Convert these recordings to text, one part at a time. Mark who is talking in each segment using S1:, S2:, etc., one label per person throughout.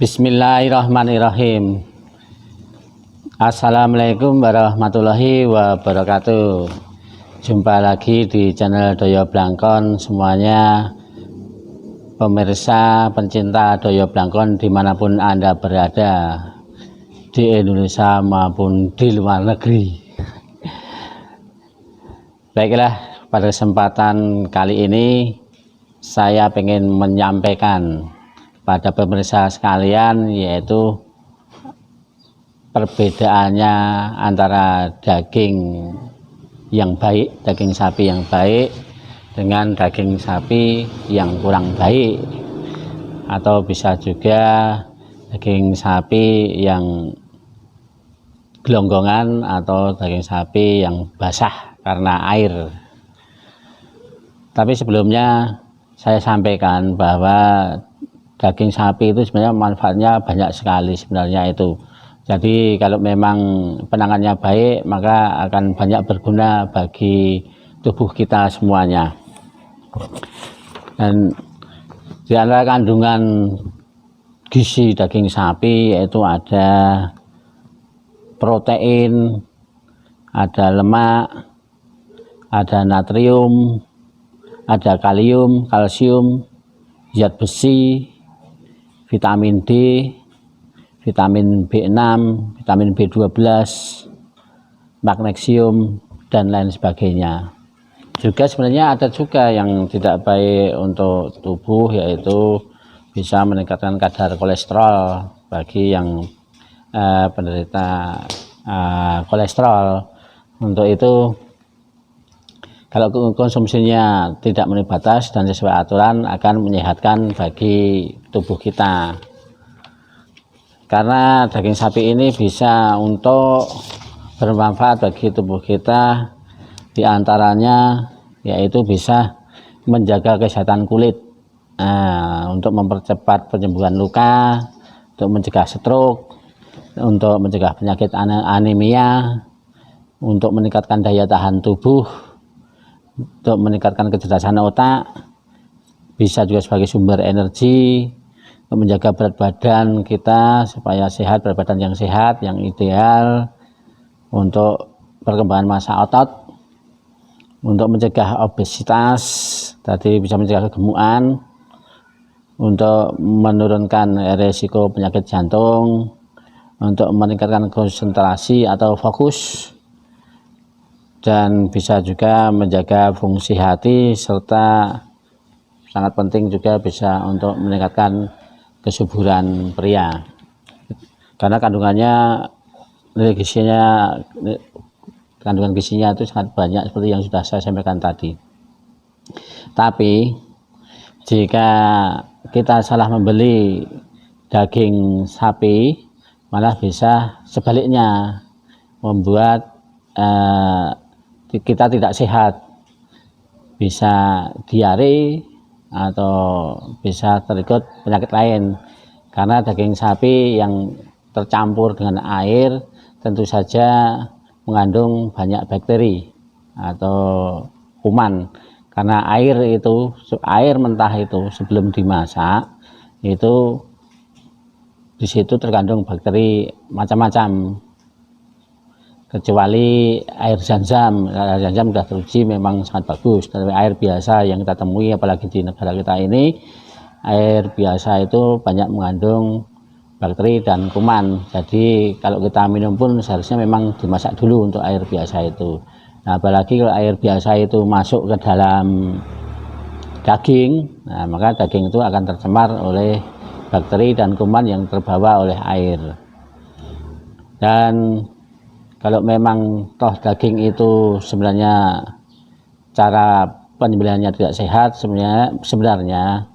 S1: Bismillahirrahmanirrahim. Assalamualaikum warahmatullahi wabarakatuh. Jumpa lagi di channel Doyo Blangkon semuanya, pemirsa pencinta Doyo Blangkon dimanapun Anda berada, di Indonesia maupun di luar negeri. Baiklah, pada kesempatan kali ini saya ingin menyampaikan pada pemirsa sekalian, yaitu perbedaannya antara daging yang baik, daging sapi yang baik dengan daging sapi yang kurang baik, atau bisa juga daging sapi yang gelonggongan atau daging sapi yang basah karena air. Tapi sebelumnya saya sampaikan bahwa daging sapi itu sebenarnya manfaatnya banyak sekali sebenarnya itu. Jadi kalau memang penanganannya baik, maka akan banyak berguna bagi tubuh kita semuanya. Dan di antara kandungan gizi daging sapi yaitu ada protein, ada lemak, ada natrium, ada kalium, kalsium, zat besi, vitamin D, vitamin B6, vitamin B12, magnesium, dan lain sebagainya. Juga sebenarnya ada juga yang tidak baik untuk tubuh, yaitu bisa meningkatkan kadar kolesterol bagi yang penderita kolesterol. Untuk itu, kalau konsumsinya tidak memenuhi batas dan sesuai aturan, akan menyehatkan bagi tubuh kita. Karena daging sapi ini bisa untuk bermanfaat bagi tubuh kita, diantaranya yaitu bisa menjaga kesehatan kulit, untuk mempercepat penyembuhan luka, untuk mencegah stroke, untuk mencegah penyakit anemia, untuk meningkatkan daya tahan tubuh, untuk meningkatkan kecerdasan otak, bisa juga sebagai sumber energi, untuk menjaga berat badan kita supaya sehat, berat badan yang sehat, yang ideal, untuk perkembangan massa otot, untuk mencegah obesitas, tadi bisa mencegah kegemukan, untuk menurunkan resiko penyakit jantung, untuk meningkatkan konsentrasi atau fokus, dan bisa juga menjaga fungsi hati, serta sangat penting juga bisa untuk meningkatkan kesuburan pria, karena kandungan gizinya itu sangat banyak seperti yang sudah saya sampaikan tadi. Tapi jika kita salah membeli daging sapi, malah bisa sebaliknya membuat kita tidak sehat, bisa diare atau bisa terikut penyakit lain. Karena daging sapi yang tercampur dengan air tentu saja mengandung banyak bakteri atau kuman, karena air mentah itu sebelum dimasak itu di situ terkandung bakteri macam-macam, kecuali air zam-zam. Air zam-zam sudah teruji memang sangat bagus. Tapi air biasa yang kita temui, apalagi di negara kita ini, air biasa itu banyak mengandung bakteri dan kuman. Jadi kalau kita minum pun seharusnya memang dimasak dulu untuk air biasa itu. Nah, apalagi kalau air biasa itu masuk ke dalam daging, nah, maka daging itu akan tercemar oleh bakteri dan kuman yang terbawa oleh air. Dan kalau memang toh daging itu sebenarnya cara penyembelihannya tidak sehat, sebenarnya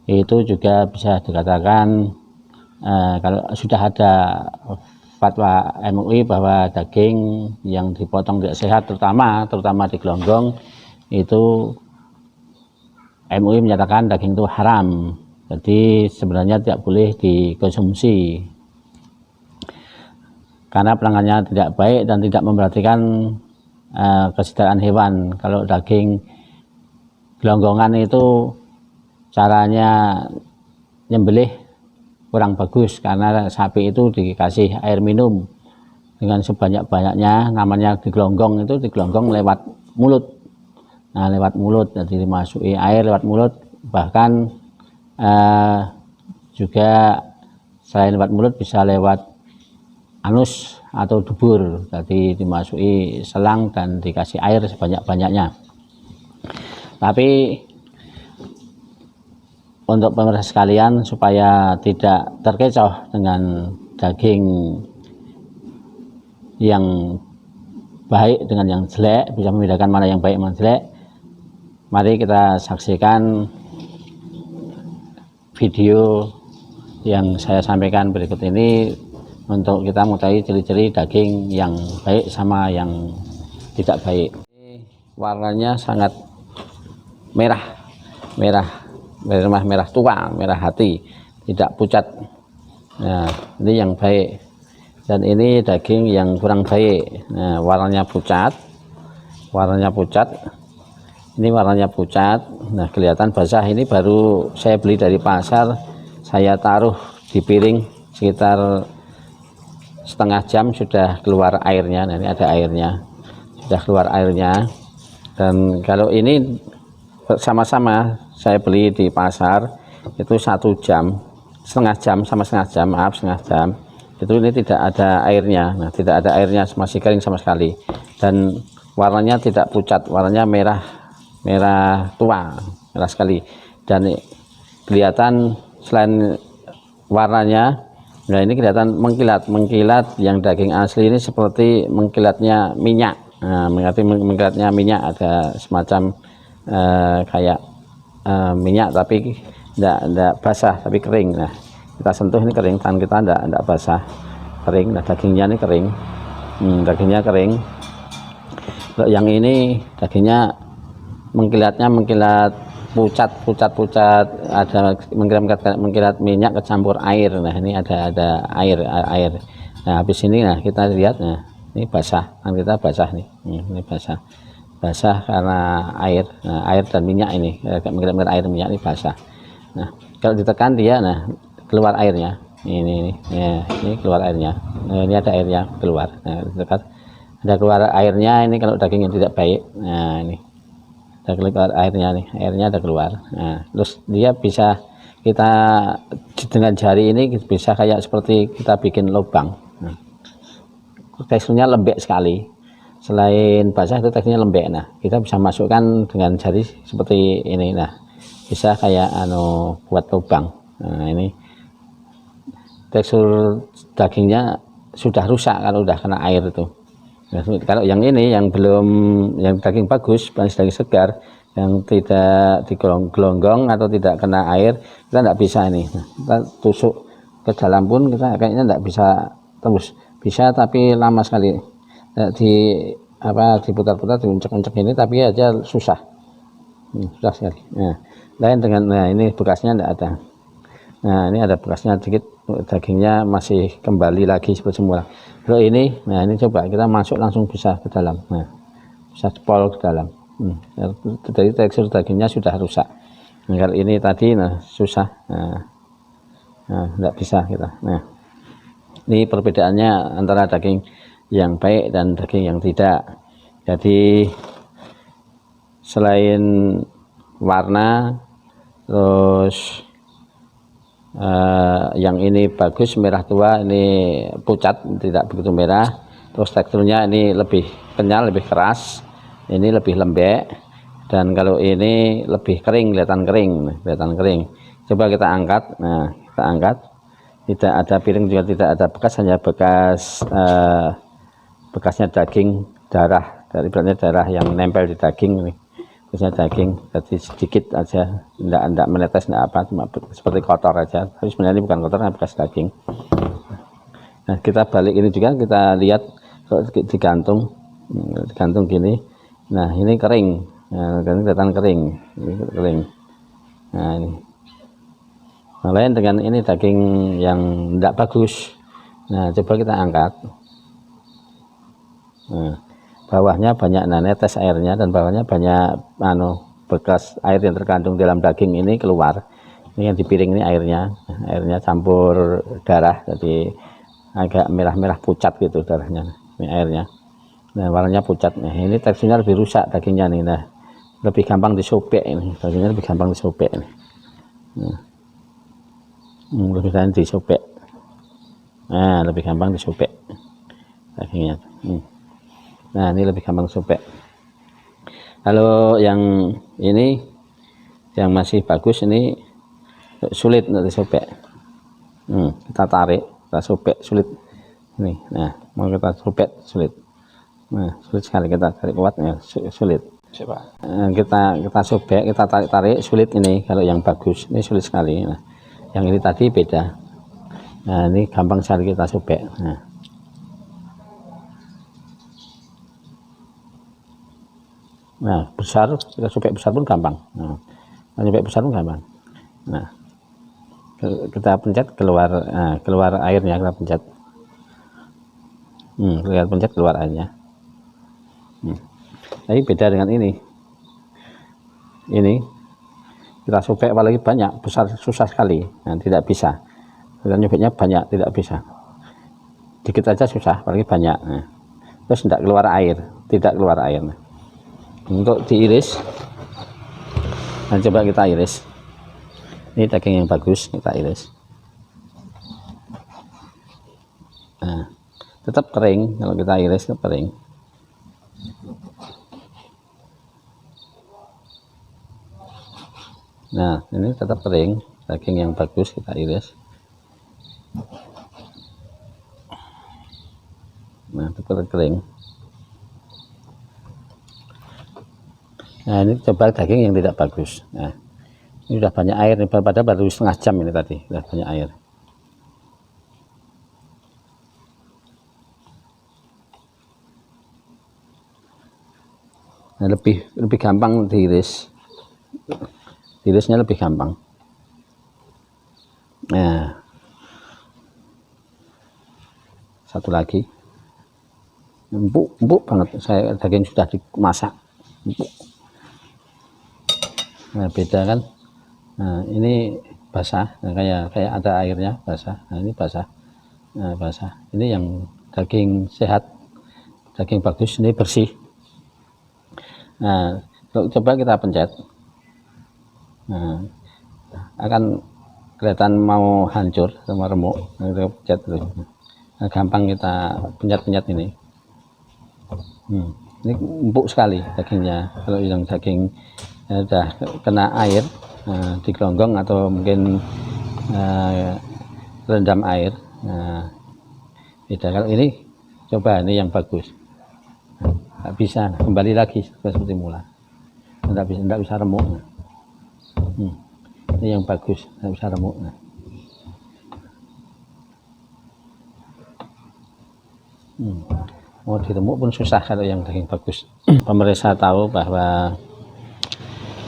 S1: itu juga bisa dikatakan kalau sudah ada fatwa MUI bahwa daging yang dipotong tidak sehat, terutama di gelonggong, itu MUI menyatakan daging itu haram. Jadi sebenarnya tidak boleh dikonsumsi, karena penanganannya tidak baik dan tidak memperhatikan kesejahteraan hewan. Kalau daging gelonggongan itu caranya nyembelih kurang bagus, karena sapi itu dikasih air minum dengan sebanyak-banyaknya, namanya digelonggong, itu digelonggong lewat mulut. Nah, lewat mulut, jadi dimasuki air lewat mulut, bahkan juga selain lewat mulut bisa lewat anus atau dubur, jadi dimasuki selang dan dikasih air sebanyak-banyaknya. Tapi untuk pemirsa sekalian, supaya tidak terkecoh dengan daging yang baik dengan yang jelek, bisa membedakan mana yang baik mana jelek, mari kita saksikan video yang saya sampaikan berikut ini untuk kita mengetahui ciri-ciri daging yang baik sama yang tidak baik. Warnanya sangat merah tua, merah hati, tidak pucat. Nah, ini yang baik. Dan ini daging yang kurang baik. Nah, warnanya pucat. Ini warnanya pucat. Nah, kelihatan basah. Ini baru saya beli dari pasar, saya taruh di piring sekitar setengah jam sudah keluar airnya. Nah, ini ada airnya, sudah keluar airnya. Dan kalau ini sama-sama saya beli di pasar itu 1 jam, setengah jam sama setengah jam, maaf, setengah jam, itu ini tidak ada airnya. Nah, tidak ada airnya, masih kering sama sekali, dan warnanya tidak pucat, warnanya merah tua, merah sekali. Dan kelihatan selain warnanya, nah ini kelihatan mengkilat. Yang daging asli ini seperti mengkilatnya minyak. Nah, mengkilatnya minyak, ada semacam kayak minyak, tapi tidak basah, tapi kering. Nah, kita sentuh ini kering, tangan kita tidak basah, kering. Nah, dagingnya ini kering, dagingnya kering. Kalau yang ini dagingnya mengkilat pucat, ada mengkilat minyak kecampur air. Nah, ini ada air. Nah, habis ini, nah kita lihat, nah ini basah, kan kita basah nih, ini basah karena air. Nah, air dan minyak ini agak mengkilat air minyak, ini basah. Nah, kalau ditekan dia, nah keluar airnya, ini keluar airnya. Nah, ini ada airnya keluar. Nah, ditekan ada keluar airnya. Ini kalau daging yang tidak baik, nah ini ada keluar airnya nih, airnya ada keluar. Nah, terus dia bisa kita dengan jari ini bisa kayak seperti kita bikin lubang. Nah, teksturnya lembek sekali, selain basah itu teksturnya lembek. Nah, kita bisa masukkan dengan jari seperti ini, nah bisa kayak buat lubang. Nah, ini tekstur dagingnya sudah rusak kalau udah kena air itu. Nah, kalau yang ini yang belum, yang daging bagus, daging segar, yang tidak digelonggong atau tidak kena air, kita tidak bisa ini. Nah, kita tusuk ke dalam pun kita kayaknya tidak bisa tembus, bisa tapi lama sekali. Nah, diputar-putar, diuncek-uncek ini, tapi aja susah, susah sekali. Nah, lain dengan, nah ini bekasnya tidak ada. Nah, ini ada bekasnya sedikit, dagingnya masih kembali lagi seperti semula. Kalau ini, nah ini coba kita masuk langsung bisa ke dalam, nah bisa jempol ke dalam. Jadi tekstur dagingnya sudah rusak. Nah, kalau ini tadi, nah susah, nah tidak bisa kita. Nah, ini perbedaannya antara daging yang baik dan daging yang tidak. Jadi selain warna, terus yang ini bagus, merah tua, ini pucat, tidak begitu merah. Terus teksturnya ini lebih kenyal, lebih keras, ini lebih lembek. Dan kalau ini lebih kering, kelihatan kering. Coba kita angkat. Nah, kita angkat, tidak ada piring, juga tidak ada bekas, hanya bekasnya daging, darah, dari beratnya darah yang nempel di daging ini. Biasanya daging, jadi sedikit aja, tidak menetes, tidak apa, cuma seperti kotor aja. Tapi sebenarnya ini bukan kotor, bekas daging. Nah, kita balik ini juga, kita lihat kalau digantung gini. Nah, ini kering, nah, kelihatan kering, ini kering. Nah, ini. Nah, lain dengan ini daging yang tidak bagus. Nah, coba kita angkat. Nah, bawahnya banyak netes airnya, dan bawahnya banyak bekas air yang terkandung dalam daging ini keluar. Ini yang di piring ini airnya campur darah, jadi agak merah-merah pucat gitu darahnya. Ini airnya. Nah, warnanya pucat. Nah, ini teksturnya lebih rusak dagingnya nih. Nah, lebih gampang disobek ini. Dagingnya lebih gampang disobek ini. Nah, lebih gampang disobek. Nah, lebih gampang disobek dagingnya. Nah, ini lebih gampang disobek. Kalau yang ini yang masih bagus ini sulit untuk disobek. Kita tarik, kita sobek sulit. Ini, nah mau kita sobek sulit. Nah, sulit sekali, kita tarik kuat ya, sulit. Kita sobek, kita tarik sulit ini. Kalau yang bagus ini sulit sekali. Nah, yang ini tadi beda. Nah, ini gampang sekali kita sobek. Nah, besar, kita sobek besar pun gampang. Nah, sobek besar pun gampang. Nah, kita pencet keluar airnya, kita pencet. Kita pencet keluar airnya. Tapi beda dengan ini. Ini kita sobek apalagi banyak, besar susah sekali. Nah, tidak bisa. Kita nyobeknya banyak, tidak bisa. Dikit aja susah, apalagi banyak. Nah, terus tidak keluar air, tidak keluar air. Nah, untuk diiris, nah coba kita iris. Ini daging yang bagus, kita iris. Nah, tetap kering, kalau kita iris tetap kering. Nah, ini tetap kering, daging yang bagus kita iris. Nah, tetap kering. Nah, ini coba daging yang tidak bagus. Nah, ini sudah banyak air, padahal baru setengah jam ini tadi, sudah banyak air. Nah, lebih gampang diiris. Irisnya lebih gampang. Nah, satu lagi, empuk banget. Saya daging sudah dimasak, empuk. Nah, beda kan. Nah, ini basah. Nah, kayak ada airnya, basah. Nah, ini basah. Nah, basah. Ini yang daging sehat, daging bagus. Ini bersih. Nah, coba kita pencet. Nah, akan kelihatan mau hancur sama remuk. Nah, kita pencet terus. Nah, gampang kita pencet-pencet ini. Ini empuk sekali dagingnya. Kalau yang daging sudah kena air, digelonggong atau mungkin rendam air. Nah, beda. Kalau ini coba, ini yang bagus. Nggak bisa kembali lagi seperti mula. Nggak bisa remuk. Ini yang bagus, nggak bisa remuk. Mau diremuk pun susah kalau yang daging bagus. Pemirsa tahu bahwa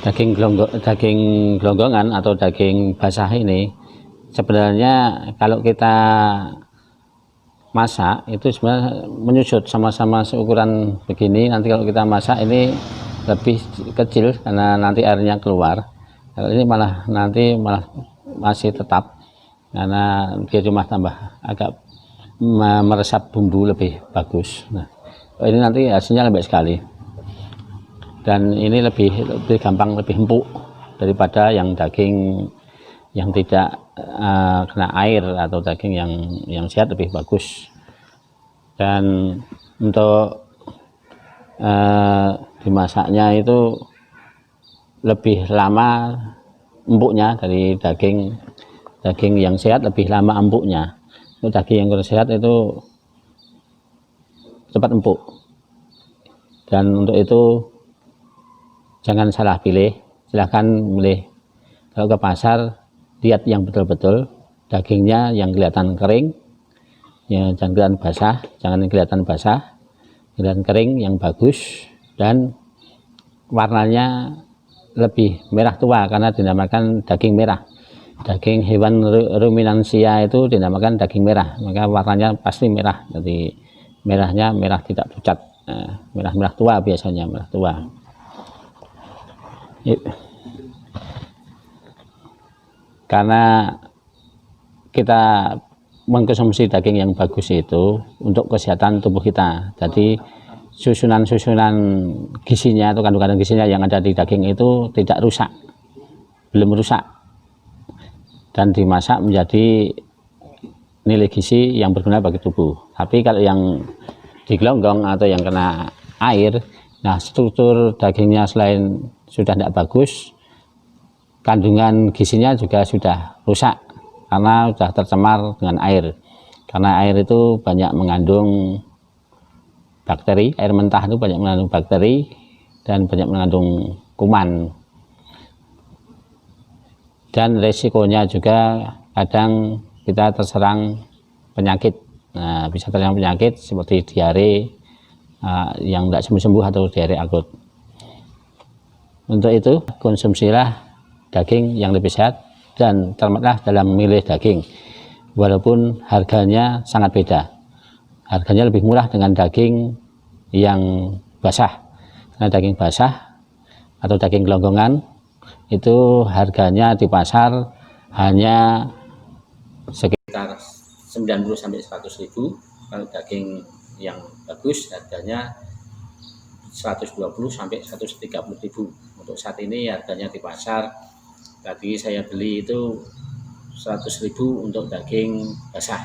S1: daging gelonggongan atau daging basah ini sebenarnya kalau kita masak itu sebenarnya menyusut, sama-sama seukuran begini. Nanti kalau kita masak ini lebih kecil karena nanti airnya keluar. Kalau ini nanti malah masih tetap, karena dia cuma tambah agak meresap bumbu lebih bagus. Nah, ini nanti hasilnya lembek sekali, dan ini lebih gampang, lebih empuk daripada yang daging yang tidak kena air atau daging yang sehat, lebih bagus. Dan untuk dimasaknya itu lebih lama empuknya dari daging yang sehat, lebih lama empuknya. Untuk daging yang kurang sehat itu cepat empuk. Dan untuk itu jangan salah pilih, silahkan milih. Kalau ke pasar, lihat yang betul-betul dagingnya yang kelihatan kering, ya, jangan kelihatan basah, kelihatan kering, yang bagus, dan warnanya lebih merah tua karena dinamakan daging merah. Daging hewan ruminansia itu dinamakan daging merah, maka warnanya pasti merah. Jadi merahnya merah tidak pucat, merah tua biasanya, merah tua. karena kita mengkonsumsi daging yang bagus itu untuk kesehatan tubuh kita. Jadi susunan-susunan gizinya atau kandungan gizinya yang ada di daging itu tidak rusak, belum rusak, dan dimasak menjadi nilai gizi yang berguna bagi tubuh. Tapi kalau yang digelonggong atau yang kena air, nah struktur dagingnya selain sudah tidak bagus, kandungan gizinya juga sudah rusak karena sudah tercemar dengan air. Karena air itu banyak mengandung bakteri, air mentah itu banyak mengandung bakteri dan banyak mengandung kuman. Dan resikonya juga kadang kita terserang penyakit. Nah, bisa terserang penyakit seperti diare yang tidak sembuh-sembuh atau diare akut. Untuk itu, konsumsilah daging yang lebih sehat dan cermatlah dalam memilih daging, walaupun harganya sangat beda. Harganya lebih murah dengan daging yang basah, karena daging basah atau daging gelonggongan itu harganya di pasar hanya sekitar 90-100 ribu. Kalau daging yang bagus harganya 120-130 ribu. Untuk saat ini harganya di pasar tadi saya beli itu 100 ribu untuk daging basah,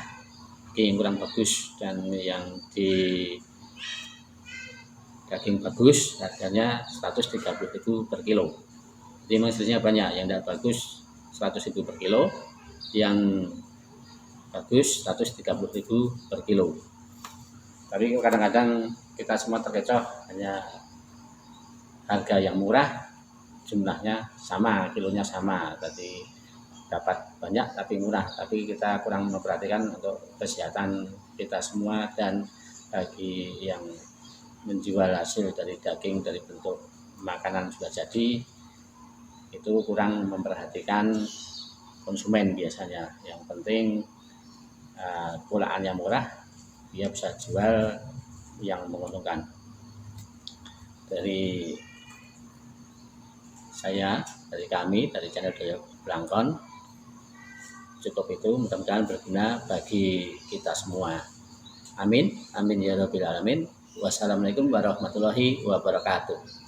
S1: daging yang kurang bagus. Dan yang di daging bagus harganya 130 ribu per kilo. Jadi hasilnya banyak, yang tidak bagus 100 ribu per kilo, yang bagus 130 ribu per kilo. Tapi kadang-kadang kita semua terkecoh hanya harga yang murah, jumlahnya sama, kilonya sama, tadi dapat banyak tapi murah, tapi kita kurang memperhatikan untuk kesehatan kita semua. Dan bagi yang menjual hasil dari daging dari bentuk makanan sudah jadi, itu kurang memperhatikan konsumen biasanya. Yang penting polaannya murah, dia bisa jual yang menguntungkan. Dari saya, dari kami, dari channel Doyo Blangkon, cukup itu, mudah-mudahan berguna bagi kita semua. Amin, amin ya rabbil alamin. Wassalamualaikum warahmatullahi wabarakatuh.